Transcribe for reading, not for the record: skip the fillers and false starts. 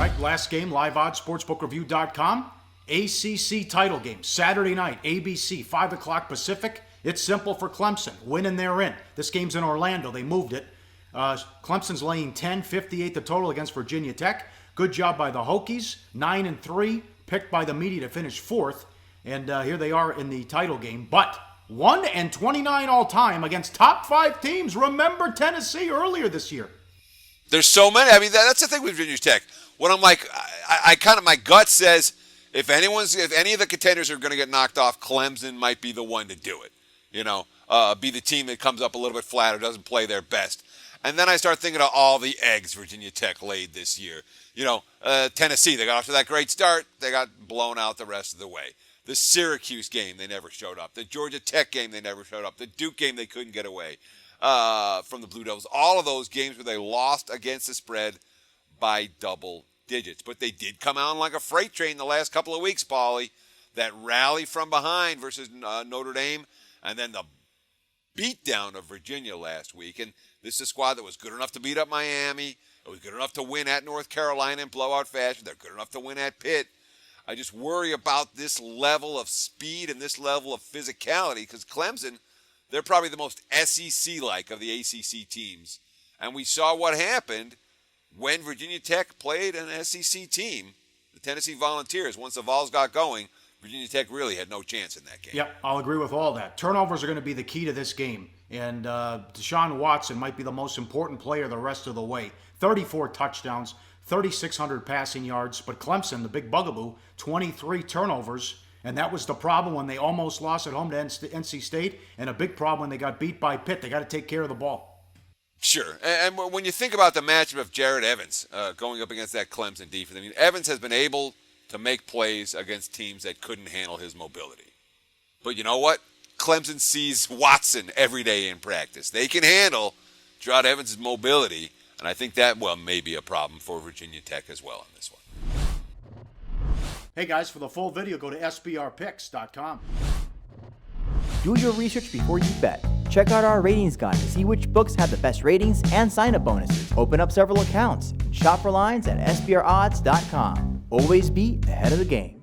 right, last game, live odds, sportsbookreview.com. ACC title game, Saturday night, ABC, 5 o'clock Pacific. It's simple for Clemson. Win and they're in. This game's in Orlando. They moved it. Clemson's laying 10, 58 the total against Virginia Tech. Good job by the Hokies, 9-3, picked by the media to finish 4th. And here they are in the title game. But 1-29 all time against top 5 teams. Remember Tennessee earlier this year. There's so many. I mean, that's the thing with Virginia Tech. When I'm like, I kind of, my gut says, if any of the contenders are going to get knocked off, Clemson might be the one to do it. You know, be the team that comes up a little bit flat or doesn't play their best. And then I start thinking of all the eggs Virginia Tech laid this year. You know, Tennessee, they got off to that great start. They got blown out the rest of the way. The Syracuse game, they never showed up. The Georgia Tech game, they never showed up. The Duke game, they couldn't get away from the Blue Devils. All of those games where they lost against the spread by double digits. But they did come out like a freight train the last couple of weeks, Paulie. That rally from behind versus Notre Dame, and then the beatdown of Virginia last week. And this is a squad that was good enough to beat up Miami. It was good enough to win at North Carolina in blowout fashion. They're good enough to win at Pitt. I just worry about this level of speed and this level of physicality because Clemson, they're probably the most SEC-like of the ACC teams. And we saw what happened when Virginia Tech played an SEC team, the Tennessee Volunteers. Once the Vols got going, Virginia Tech really had no chance in that game. Yep, I'll agree with all that. Turnovers are going to be the key to this game. And Deshaun Watson might be the most important player the rest of the way. 34 touchdowns, 3,600 passing yards. But Clemson, the big bugaboo, 23 turnovers. And that was the problem when they almost lost at home to NC State. And a big problem when they got beat by Pitt. They got to take care of the ball. Sure. And when you think about the matchup of Jared Evans going up against that Clemson defense, I mean, Evans has been able to make plays against teams that couldn't handle his mobility. But you know what? Clemson sees Watson every day in practice. They can handle Jared Evans' mobility, and I think that, may be a problem for Virginia Tech as well in this one. Hey guys, for the full video, go to sbrpicks.com. Do your research before you bet. Check out our ratings guide to see which books have the best ratings and sign-up bonuses. Open up several accounts and shop for lines at sbrodds.com. Always be ahead of the game.